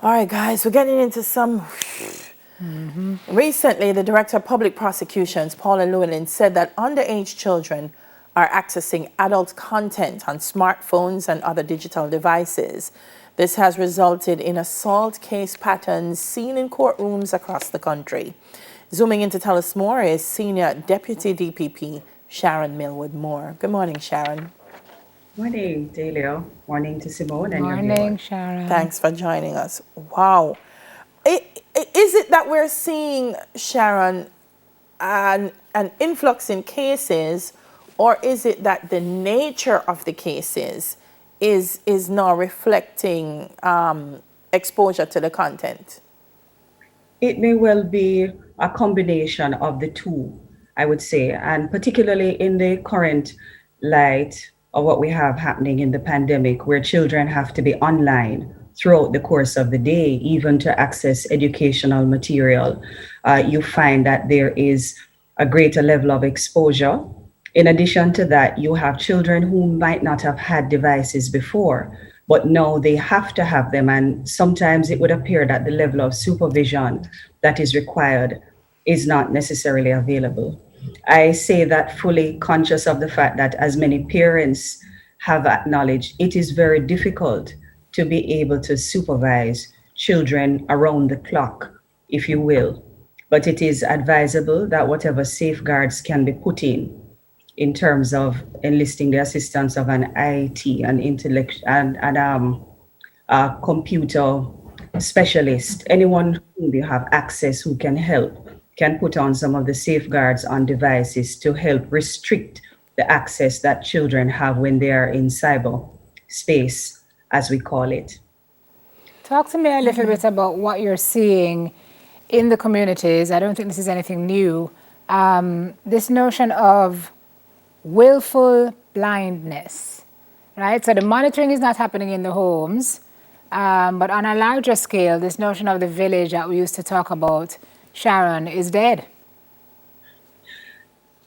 All right, guys, we're getting into some. Recently, the Director of Public Prosecutions, Paula Llewellyn, said that underage children are accessing adult content on smartphones and other digital devices. This has resulted in assault case patterns seen in courtrooms across the country. Zooming in to tell us more is Senior Deputy DPP Sharon Millwood Moore. Good morning, Sharon. Morning, Delia. Morning to Simone and your Morning, viewers. Sharon. Thanks for joining us. Wow. Is it that we're seeing, Sharon, an influx in cases, or is it that the nature of the cases is now reflecting exposure to the content? It may well be a combination of the two, I would say, and particularly in the current light of what we have happening in the pandemic, where children have to be online throughout the course of the day, even to access educational material. You find that there is a greater level of exposure. In addition to that, you have children who might not have had devices before, but now they have to have them. And sometimes it would appear that the level of supervision that is required is not necessarily available. I say that fully conscious of the fact that, as many parents have acknowledged, it is very difficult to be able to supervise children around the clock, if you will. But it is advisable that whatever safeguards can be put in terms of enlisting the assistance of an IT, an intellect, and a computer specialist, anyone whom you have access who can help, can put on some of the safeguards on devices to help restrict the access that children have when they are in cyber space, as we call it. Talk to me a little bit about what you're seeing in the communities. I don't think this is anything new. This notion of willful blindness, right? So the monitoring is not happening in the homes, but on a larger scale, this notion of the village that we used to talk about, Sharon, is dead.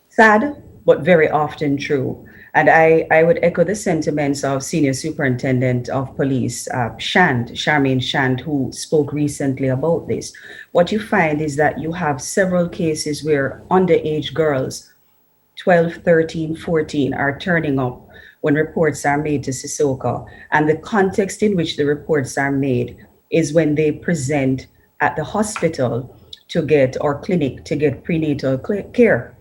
Sad, but very often true. And I would echo the sentiments of Senior Superintendent of Police, Charmaine Shand, who spoke recently about this. What you find is that you have several cases where underage girls, 12, 13, 14, are turning up when reports are made to Sissoko. And the context in which the reports are made is when they present at the hospital to get, or clinic to get prenatal care.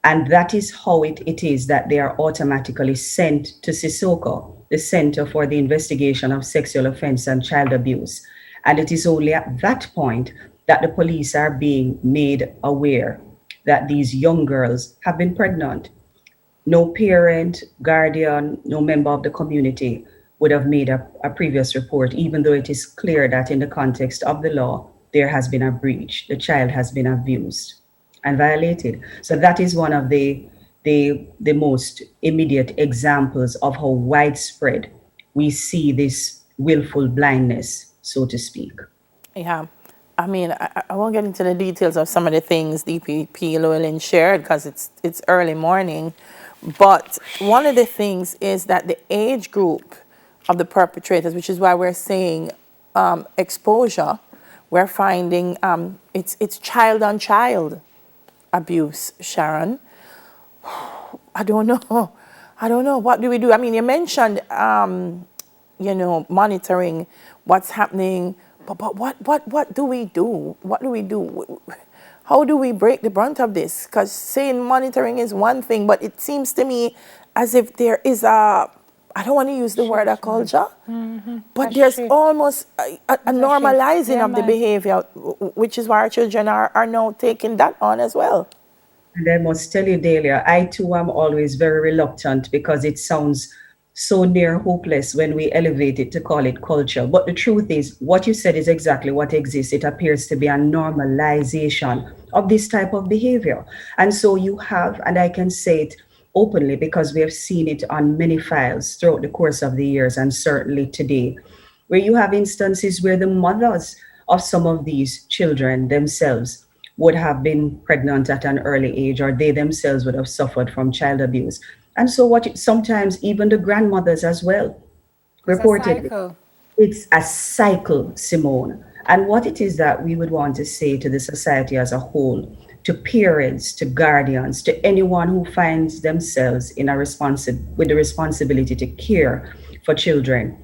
And that is how it is that they are automatically sent to Sissoko, the Center for the Investigation of Sexual Offense and Child Abuse. And it is only at that point that the police are being made aware that these young girls have been pregnant. No parent, guardian, no member of the community would have made a previous report, even though it is clear that in the context of the law, there has been a breach. The child has been abused and violated. So that is one of the most immediate examples of how widespread we see this willful blindness, so to speak. Yeah. I mean, I won't get into the details of some of the things DPP Llewellyn shared because it's early morning. But one of the things is that the age group of the perpetrators, which is why we're saying exposure, we're finding it's child on child abuse, Sharon. I don't know. What do we do? I mean, you mentioned, monitoring what's happening. But what do we do? What do we do? How do we break the brunt of this? Because saying monitoring is one thing, but it seems to me as if there is I don't want to use the word a culture, but there's almost a normalizing of the behavior, which is why our children are now taking that on as well. And I must tell you, Delia, I too am always very reluctant because it sounds so near hopeless when we elevate it to call it culture. But the truth is, what you said is exactly what exists. It appears to be a normalization of this type of behavior. And so you have, and I can say it openly because we have seen it on many files throughout the course of the years and certainly today, where you have instances where the mothers of some of these children themselves would have been pregnant at an early age, or they themselves would have suffered from child abuse. And so sometimes even the grandmothers as well, reportedly, It's a cycle, Simone. And what it is that we would want to say to the society as a whole, to parents, to guardians, to anyone who finds themselves in with the responsibility to care for children.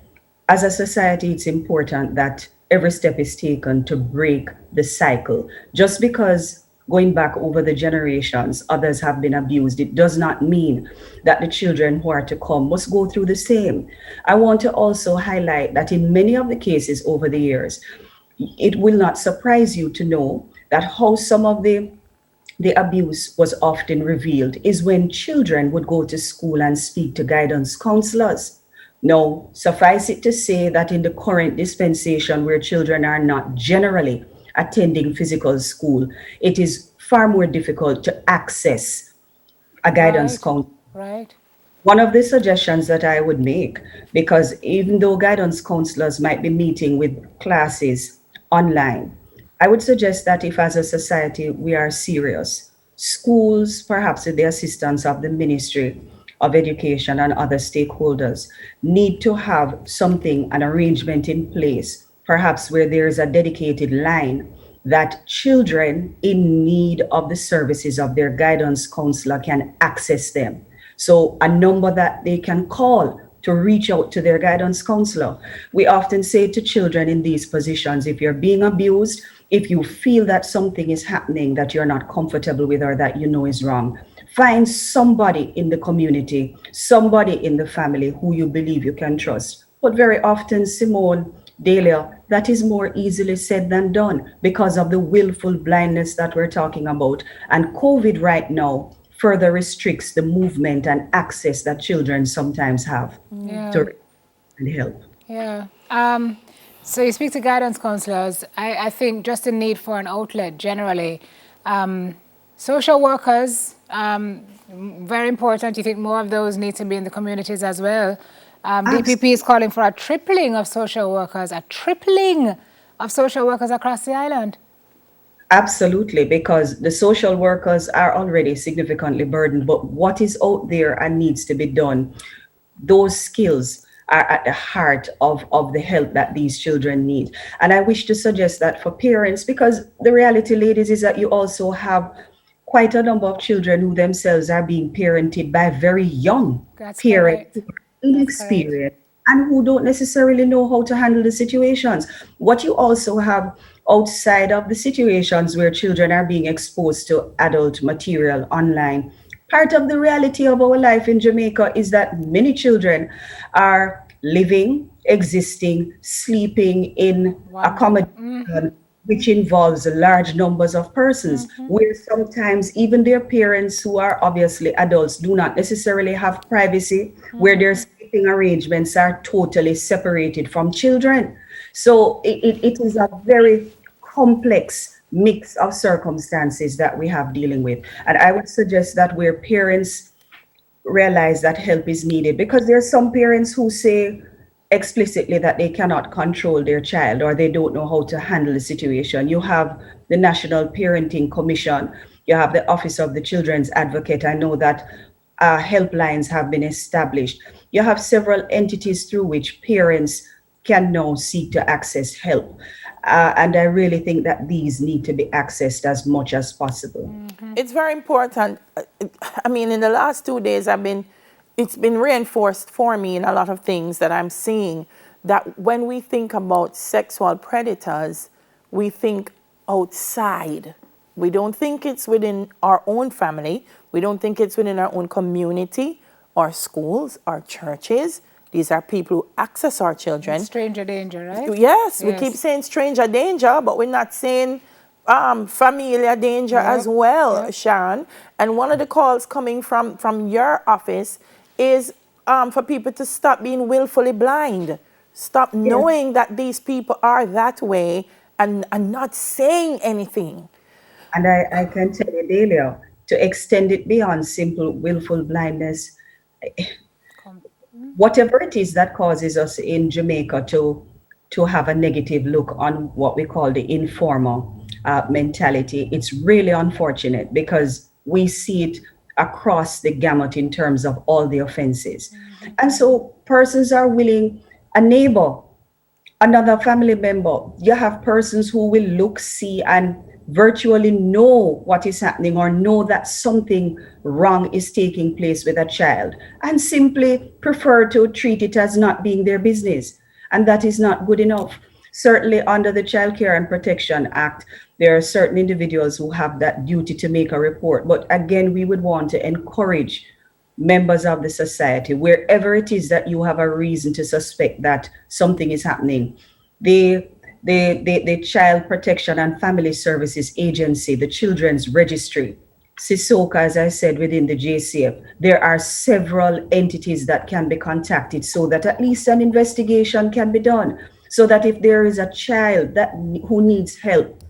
As a society, it's important that every step is taken to break the cycle. Just because going back over the generations, others have been abused, it does not mean that the children who are to come must go through the same. I want to also highlight that in many of the cases over the years, it will not surprise you to know that how some of the abuse was often revealed is when children would go to school and speak to guidance counselors. Now, suffice it to say that in the current dispensation where children are not generally attending physical school, it is far more difficult to access a guidance Right, counselor. right. One of the suggestions that I would make, because even though guidance counselors might be meeting with classes online, I would suggest that if as a society we are serious, schools, perhaps with the assistance of the Ministry of Education and other stakeholders, need to have something, an arrangement in place, perhaps where there is a dedicated line that children in need of the services of their guidance counselor can access them. So, a number that they can call to reach out to their guidance counselor. We often say to children in these positions, if you're being abused, if you feel that something is happening that you're not comfortable with or that you know is wrong, find somebody in the community, somebody in the family who you believe you can trust. But very often, Simone, Delia, that is more easily said than done because of the willful blindness that we're talking about. And COVID right now further restricts the movement and access that children sometimes have Yeah, to help. yeah. So you speak to guidance counselors. I think just the need for an outlet generally. Social workers, very important. You think more of those need to be in the communities as well. DPP is calling for a tripling of social workers, a tripling of social workers across the island. Absolutely, because the social workers are already significantly burdened, but what is out there and needs to be done, those skills are at the heart of the help that these children need. And I wish to suggest that for parents, because the reality, ladies, is that you also have quite a number of children who themselves are being parented by very young That's parents correct. who are That's correct. inexperienced and who don't necessarily know how to handle the situations. What you also have outside of the situations where children are being exposed to adult material online, part of the reality of our life in Jamaica is that many children are living, existing, sleeping in Wondering. accommodation which involves large numbers of persons, where sometimes even their parents, who are obviously adults, do not necessarily have privacy, where their sleeping arrangements are totally separated from children. So it is a very complex mix of circumstances that we have dealing with. And I would suggest that where parents realize that help is needed, because there are some parents who say explicitly that they cannot control their child or they don't know how to handle the situation. You have the National Parenting Commission, you have the Office of the Children's Advocate. I know that helplines have been established. You have several entities through which parents can now seek to access help. And I really think that these need to be accessed as much as possible. It's very important. I mean, in the last 2 days, it's been reinforced for me in a lot of things that I'm seeing, that when we think about sexual predators, we think outside. We don't think it's within our own family. We don't think it's within our own community, our schools, our churches. These are people who access our children. Stranger danger, right? Yes, we keep Yes. saying stranger danger, but we're not saying familiar danger as Yep. well, Yep. Sharon. And one of the calls coming from your office is for people to stop being willfully blind, stop Yes. knowing that these people are that way and not saying anything. And I can tell you, Delia, to extend it beyond simple willful blindness, Come. whatever it is that causes us in Jamaica to have a negative look on what we call the informal mentality, it's really unfortunate because we see it across the gamut in terms of all the offenses. And so persons are willing, a neighbor another family member. You have persons who will look, see, and virtually know what is happening or know that something wrong is taking place with a child and simply prefer to treat it as not being their business. And that is not good enough. Certainly, under the Child Care and Protection Act, there are certain individuals who have that duty to make a report. But again, we would want to encourage members of the society, wherever it is that you have a reason to suspect that something is happening, the the Child Protection and Family Services Agency, the Children's Registry, CISOCA, as I said, within the JCF, there are several entities that can be contacted so that at least an investigation can be done. So that if there is a child that who needs help,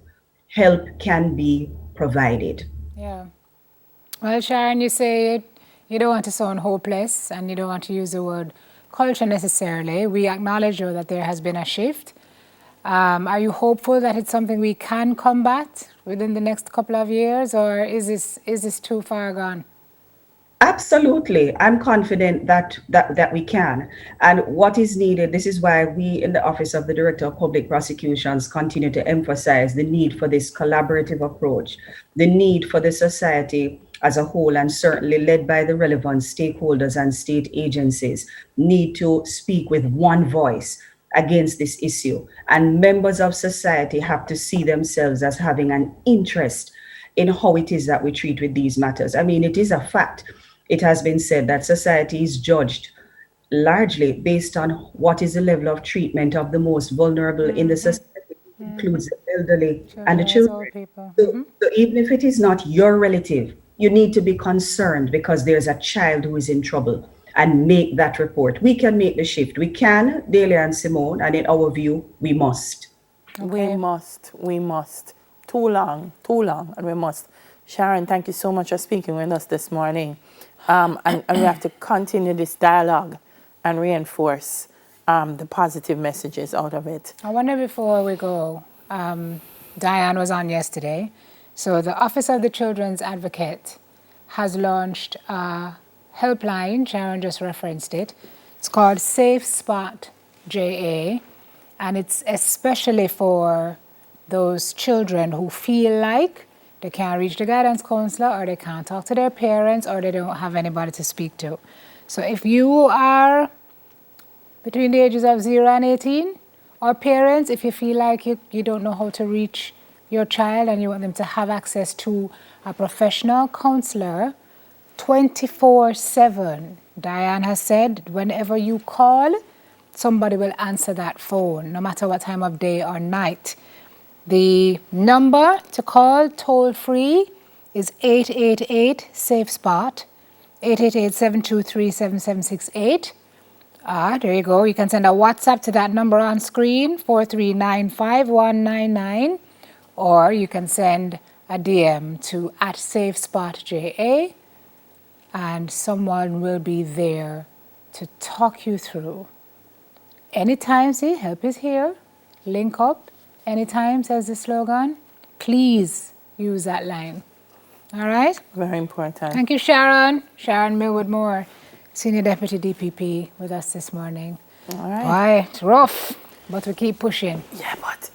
help can be provided. Yeah. Well, Sharon, you say you don't want to sound hopeless and you don't want to use the word culture necessarily. We acknowledge, though, that there has been a shift. Are you hopeful that it's something we can combat within the next couple of years, or is this too far gone? Absolutely. I'm confident that we can. And what is needed, this is why we in the Office of the Director of Public Prosecutions continue to emphasize the need for this collaborative approach, the need for the society as a whole, and certainly led by the relevant stakeholders and state agencies, need to speak with one voice against this issue. And members of society have to see themselves as having an interest in how it is that we treat with these matters. I mean, it is a fact. It has been said that society is judged largely based on what is the level of treatment of the most vulnerable in the society, includes the elderly and the children. So even if it is not your relative, you need to be concerned because there's a child who is in trouble and make that report. We can make the shift. We can, Delia and Simone, and in our view, we must. Okay. We must. Too long, and we must. Sharon, thank you so much for speaking with us this morning. And we have to continue this dialogue and reinforce the positive messages out of it. I wonder, before we go, Diane was on yesterday. So the Office of the Children's Advocate has launched a helpline. Sharon just referenced it. It's called Safe Spot JA, and it's especially for those children who feel like they can't reach the guidance counselor, or they can't talk to their parents, or they don't have anybody to speak to. So if you are between the ages of 0 and 18, or parents, if you feel like you don't know how to reach your child and you want them to have access to a professional counselor 24/7, Diane has said, whenever you call, somebody will answer that phone, no matter what time of day or night. The number to call toll free is 888-SAFE-SPOT, 888-723-7768. There you go. You can send a WhatsApp to that number on screen, 4395199, or you can send a DM to @SafeSpotJA, and someone will be there to talk you through. Anytime, see, help is here. Link up. Anytime, says the slogan. Please use that line. All right? Very important. Thank you, Sharon. Sharon Millwood Moore, Senior Deputy DPP, with us this morning. All right. Why, it's rough, but we keep pushing. Yeah, but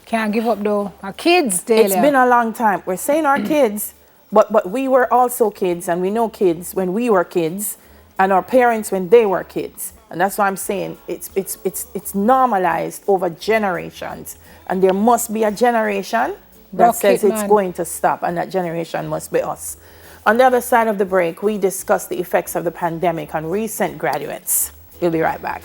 Can't give up, though. Our kids, Delia. it's been a long time. We're saying our kids, but we were also kids, and we know kids when we were kids, and our parents when they were kids. And that's why I'm saying it's normalized over generations. And there must be a generation that says it's going to stop, and that generation must be us. On the other side of the break, we discuss the effects of the pandemic on recent graduates. We'll be right back.